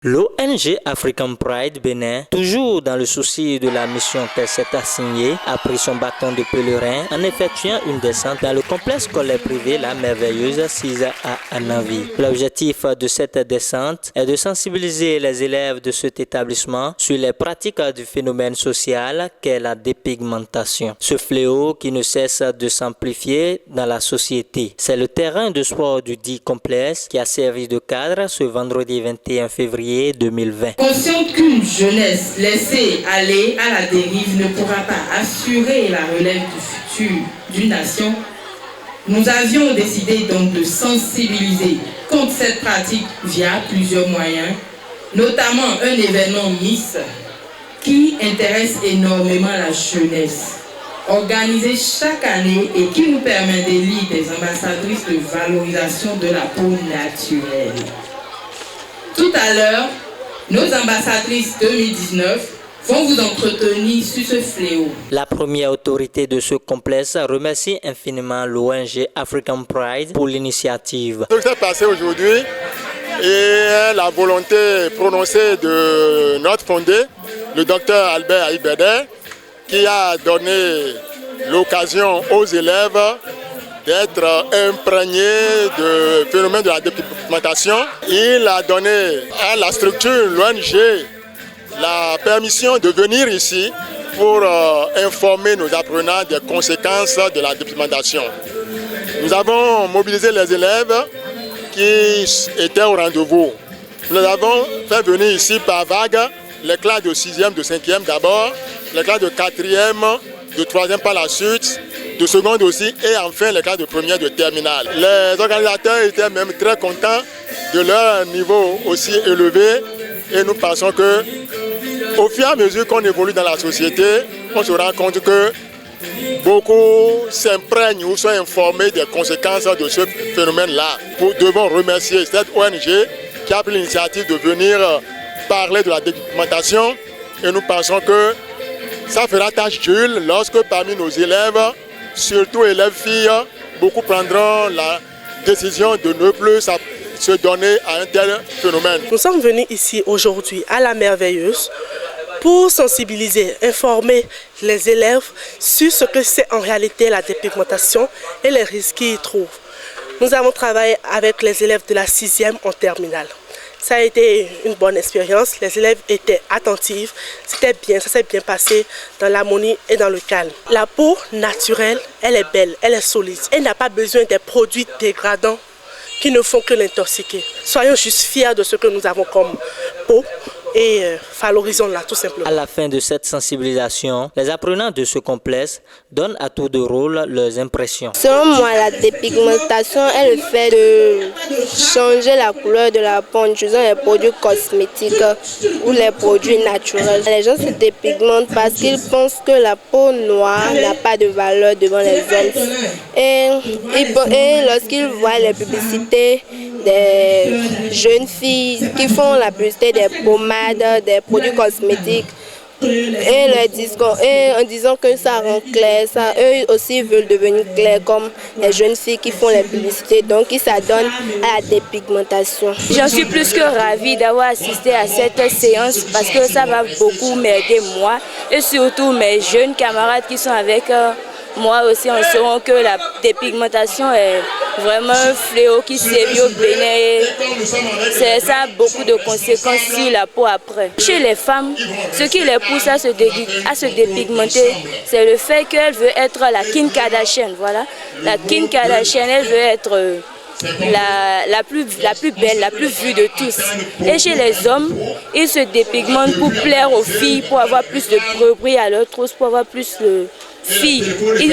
L'ONG African Pride Bénin, toujours dans le souci de la mission qu'elle s'est assignée, a pris son bâton de pèlerin en effectuant une descente dans le complexe scolaire privé La Merveilleuse assise à Anavi. L'objectif de cette descente est de sensibiliser les élèves de cet établissement sur les pratiques du phénomène social qu'est la dépigmentation. Ce fléau qui ne cesse de s'amplifier dans la société. C'est le terrain de sport du dit complexe qui a servi de cadre ce vendredi 21 février 2020. Conscient qu'une jeunesse laissée aller à la dérive ne pourra pas assurer la relève du futur d'une nation, nous avions décidé donc de sensibiliser contre cette pratique via plusieurs moyens, notamment un événement Miss qui intéresse énormément la jeunesse, organisé chaque année et qui nous permet d'élire des ambassadrices de valorisation de la peau naturelle. Tout à l'heure, nos ambassadrices 2019 vont vous entretenir sur ce fléau. La première autorité de ce complexe remercie infiniment l'ONG African Pride pour l'initiative. Ce qui s'est passé aujourd'hui et la volonté prononcée de notre fondé, le docteur Albert Aïbeder, qui a donné l'occasion aux élèves d'être imprégnés du phénomène de la dépigmentation. Il a donné à la structure, l'ONG, la permission de venir ici pour informer nos apprenants des conséquences de la dépigmentation. Nous avons mobilisé les élèves qui étaient au rendez-vous. Nous avons fait venir ici par vague les classes de 6e, de 5e d'abord, les classes de 4e, de 3e par la suite, de seconde aussi, et enfin les classes de première, de terminale. Les organisateurs étaient même très contents de leur niveau aussi élevé et nous pensons que au fur et à mesure qu'on évolue dans la société, on se rend compte que beaucoup s'imprègnent ou sont informés des conséquences de ce phénomène-là. Nous devons remercier cette ONG qui a pris l'initiative de venir parler de la dépigmentation et nous pensons que ça fera tache d'huile lorsque parmi nos élèves, surtout élèves filles, beaucoup prendront la décision de ne plus se donner à un tel phénomène. Nous sommes venus ici aujourd'hui à La Merveilleuse pour sensibiliser, informer les élèves sur ce que c'est en réalité la dépigmentation et les risques qu'ils y trouvent. Nous avons travaillé avec les élèves de la 6e en terminale. Ça a été une bonne expérience, les élèves étaient attentifs, c'était bien, ça s'est bien passé dans l'harmonie et dans le calme. La peau naturelle, elle est belle, elle est solide, elle n'a pas besoin des produits dégradants qui ne font que l'intoxiquer. Soyons juste fiers de ce que nous avons comme peau et valorisons-la tout simplement. À la fin de cette sensibilisation, les apprenants de ce complexe donnent à tour de rôle leurs impressions. Selon moi, la dépigmentation est le fait de changer la couleur de la peau en utilisant les produits cosmétiques ou les produits naturels. Les gens se dépigmentent parce qu'ils pensent que la peau noire n'a pas de valeur devant les hommes. Et lorsqu'ils voient les publicités des jeunes filles qui font la publicité des pommades, des produits cosmétiques, et en disant que ça rend clair, eux aussi veulent devenir clairs comme les jeunes filles qui font les publicités, donc ils s'adonnent à la dépigmentation. J'en suis plus que ravie d'avoir assisté à cette séance parce que ça va beaucoup m'aider moi et surtout mes jeunes camarades qui sont avec moi aussi, on saura que la dépigmentation est vraiment un fléau qui sévit au Bénin. Ça a beaucoup de conséquences sur la peau après. Chez les femmes, ce qui les pousse à se dépigmenter, c'est le fait qu'elles veulent être la Kim Kardashian. Voilà. La Kim Kardashian, elle veut être la plus belle, la plus vue de tous. Et chez les hommes, ils se dépigmentent pour plaire aux filles, pour avoir plus de brebis à leur trousse, pour avoir plus de filles.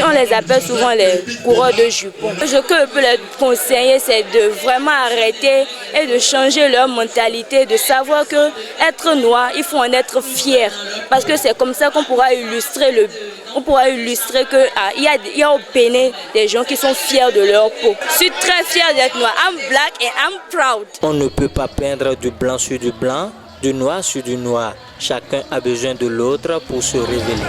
On les appelle souvent les coureurs de jupons. Ce que je peux les conseiller, c'est de vraiment arrêter et de changer leur mentalité, de savoir que être noir, il faut en être fier. Parce que c'est comme ça qu'on pourra illustrer qu'il y a au Bénin des gens qui sont fiers de leur peau. Je suis très fière d'être noire. I'm black and I'm proud. On ne peut pas peindre du blanc sur du blanc, du noir sur du noir. Chacun a besoin de l'autre pour se révéler.